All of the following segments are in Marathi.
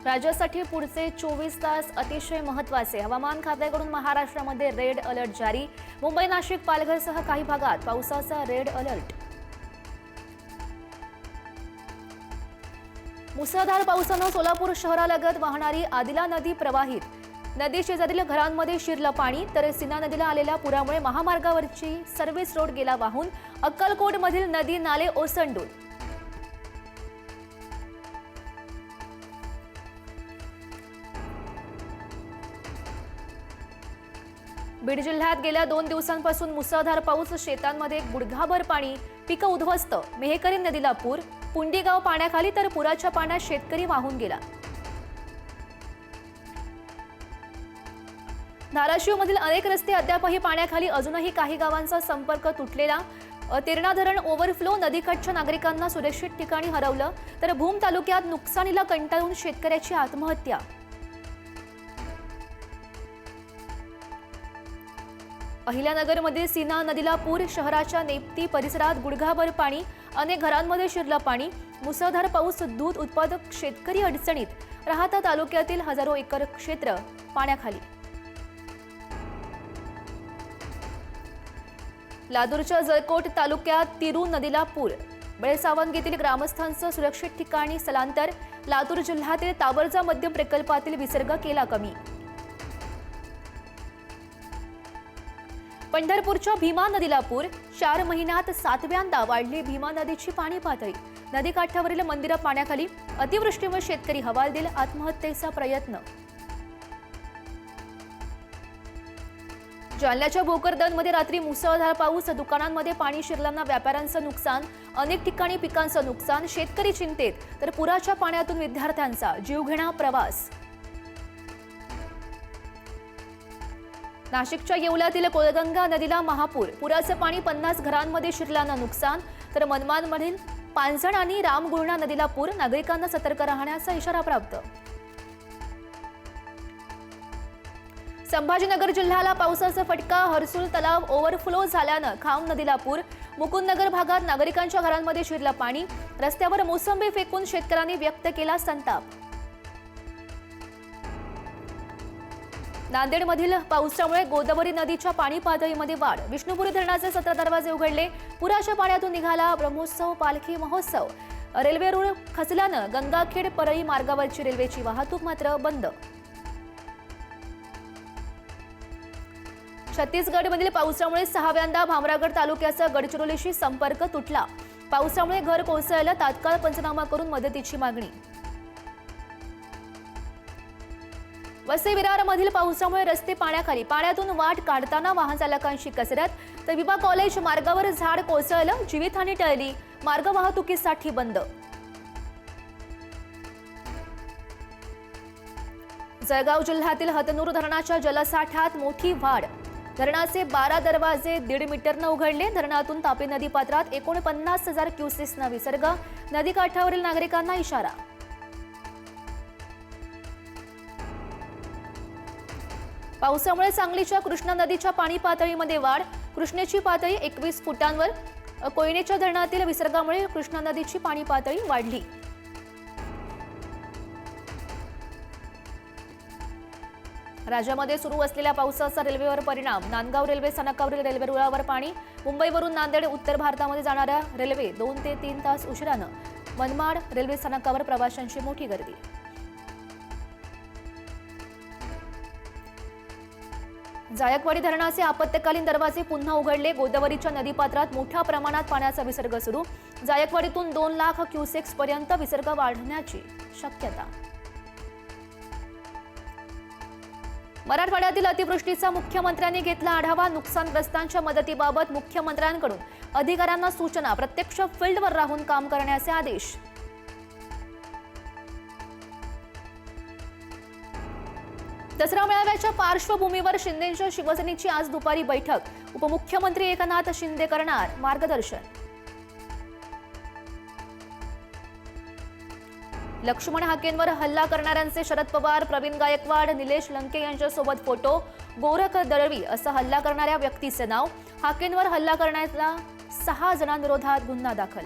राज्यासाठी पुढचे 24 तास अतिशय महत्त्वाचे. हवामान खात्याकडून महाराष्ट्रामध्ये रेड अलर्ट जारी. मुंबई, नाशिक, पालघरसह काही भागात पावसाचा रेड अलर्ट. मुसळधार पावसानं सोलापूर शहरालगत वाहणारी आदिला नदी प्रवाहित. नदी शेजारील घरांमध्ये शिरलं पाणी, तर सीना नदीला आलेल्या पुरामुळे महामार्गावरची सर्व्हिस रोड गेला वाहून. अक्कलकोटमधील नदी नाले ओसंडून. बीड जिल्ह्यात गेल्या 2 दिवसांपासून मुसळधार पाऊस. शेतांमध्ये गुडघाभर पाणी, पिकं उद्ध्वस्त. मेहकरी नदीला पूर. पुंडीगाव पाण्याखाली, तर पुराच्या पाण्यात शेतकरी वाहून गेला. धाराशिवमधील अनेक रस्ते अद्यापही पाण्याखाली. अजूनही काही गावांचा संपर्क तुटलेला. तेरणा धरण ओव्हरफ्लो. नदीकाठच्या नागरिकांना सुरक्षित ठिकाणी हरवलं. तर भूम तालुक्यात नुकसानीला कंटाळून शेतकऱ्याची आत्महत्या. अहिल्यानगरमधील सीना नदीला पूर. शहराच्या नेप्ती परिसरात गुडघाभर पाणी. अनेक घरांमध्ये शिरलं पाणी. मुसळधार पाऊस. दूध उत्पादक शेतकरी अडचणीत. राहाता तालुक्यातील हजारो एकर क्षेत्र पाण्याखाली. लातूरच्या जळकोट तालुक्यात तिरू नदीला पूर. बेळसावंगीतील ग्रामस्थांचं सुरक्षित ठिकाणी स्थलांतर. लातूर जिल्ह्यातील ताबरजा मध्यम प्रकल्पातील विसर्ग केला कमी. पंढरपूरच्या भीमा नदीला पूर. 4 महिन्यात 7व्यांदा वाढली भीमा नदीची पाणी पातळी. नदीकाठावरील मंदिरं पाण्याखाली. अतिवृष्टीमुळे शेतकरी हवालदिल. आत्महत्येचा प्रयत्न. जालन्याच्या भोकरदनमध्ये रात्री मुसळधार पाऊस. दुकानांमध्ये पाणी शिरल्यानं व्यापाऱ्यांचं नुकसान. अनेक ठिकाणी पिकांचं नुकसान. शेतकरी चिंतेत, तर पुराच्या पाण्यातून विद्यार्थ्यांचा जीवघेणा प्रवास. नाशिकच्या येवल्यातील कोळगंगा नदीला महापूर. पुराचं पाणी 50 घरांमध्ये शिरल्यानं नुकसान. तर मनमाडमधील पांझण आणि रामगुळणा नदीला पूर. नागरिकांना सतर्क राहण्याचा इशारा प्राप्त. संभाजीनगर जिल्ह्याला पावसाचा फटका. हर्सुल तलाव ओव्हरफ्लो झाल्यानं खाम नदीला पूर. मुकुंदनगर भागात नागरिकांच्या घरांमध्ये शिरलं पाणी. रस्त्यावर मोसंबी फेकून शेतकऱ्यांनी व्यक्त केला संताप. नांदेडमधील पावसामुळे गोदावरी नदीच्या पाणी पातळीमध्ये वाढ. विष्णुपुरी धरणाचे 17 दरवाजे उघडले. पुराच्या पाण्यातून निघाला ब्रह्मोत्सव पालखी महोत्सव. रेल्वे रूळ खचल्यानं गंगाखेड परळी मार्गावरची रेल्वेची वाहतूक मात्र बंद. छत्तीसगडमधील पावसामुळे 6व्यांदा भामरागड तालुक्याचा गडचिरोलीशी संपर्क तुटला. पावसामुळे घर कोसळलं. तात्काळ पंचनामा करून मदतीची मागणी. वसई विरारमधील पावसामुळे रस्ते पाण्याखाली. पाण्यातून वाट काढताना वाहन चालकांची कसरत. तर विभा कॉलेज मार्गावर झाड कोसळलं. जीवितहानी टळली. मार्ग वाहतुकीसाठी बंद. जळगाव जिल्ह्यातील हतनूर धरणाच्या जलसाठ्यात मोठी वाढ. धरणाचे 12 दरवाजे 1.5 मीटरनं उघडले. धरणातून तापी नदी पात्रात 49,000 क्युसेसना विसर्ग. नदीकाठावरील नागरिकांना इशारा. पावसामुळे सांगलीच्या कृष्णा नदीच्या पाणी पातळीमध्ये वाढ. कृष्णेची पातळी 21 फुटांवर. कोयनेच्या धरणातील विसर्गामुळे कृष्णा नदीची पाणी पातळी वाढली. राज्यामध्ये सुरू असलेल्या पावसाचा रेल्वेवर परिणाम. नांदगाव रेल्वे स्थानकावरील रेल्वे रुळावर पाणी. मुंबईवरून नांदेड उत्तर भारतामध्ये जाणाऱ्या रेल्वे 2 ते 3 तास उशिरानं. मनमाड रेल्वे स्थानकावर प्रवाशांची मोठी गर्दी. जायकवाडी धरणाचे आपत्कालीन दरवाजे पुन्हा उघडले. गोदावरीच्या नदीपात्रात मोठ्या प्रमाणात पाण्याचा विसर्ग सुरू. जायकवाडीतून 2 लाख क्युसेक्स पर्यंत विसर्ग वाढण्याची शक्यता. मराठवाड्यातील अतिवृष्टीचा मुख्यमंत्र्यांनी घेतला आढावा. नुकसानग्रस्तांच्या मदतीबाबत मुख्यमंत्र्यांकडून अधिकाऱ्यांना सूचना. प्रत्यक्ष फील्डवर राहून काम करण्याचे आदेश. दसरा मेळाव्याच्या पार्श्वभूमीवर शिंदेंच्या शिवसेनेची आज दुपारी बैठक. उपमुख्यमंत्री एकनाथ शिंदे करणार मार्गदर्शन. लक्ष्मण हाकेंवर हल्ला करणाऱ्यांचे शरद पवार, प्रवीण गायकवाड, निलेश लंके यांच्यासोबत फोटो. गोरख दळवी असं हल्ला करणाऱ्या व्यक्तीचे नाव. हाकेंवर हल्ला करण्याला 6 जणांविरोधात गुन्हा दाखल.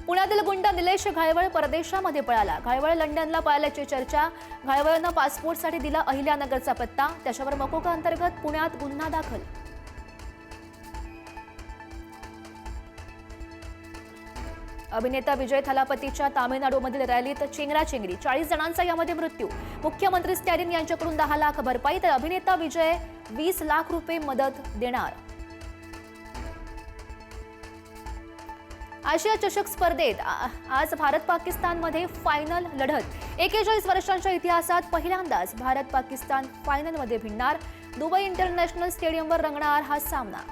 पुण्यातील गुंड निलेश घायवळ परदेशामध्ये पळाला. घायवळ लंडनला पळाल्याची चर्चा. घायवळनं पासपोर्टसाठी दिला अहिल्यानगरचा पत्ता. त्याच्यावर मकोका अंतर्गत पुण्यात गुन्हा दाखल. अभिनेता विजय थालापतीच्या तामिळनाडूमधील रॅलीत चेंगराचेंगरी. 40 जणांचा यामध्ये मृत्यू. मुख्यमंत्री स्टॅलिन यांच्याकडून 10 लाख भरपाई तर अभिनेता विजय 20 लाख रुपये मदत देणार. आशिया चषक स्पर्धेत आज भारत पाकिस्तानमध्ये फायनल लढत. 41 वर्षांच्या इतिहासात पहिल्यांदाच भारत पाकिस्तान फायनलमध्ये भिडणार. दुबई इंटरनॅशनल स्टेडियमवर रंगणार हा सामना.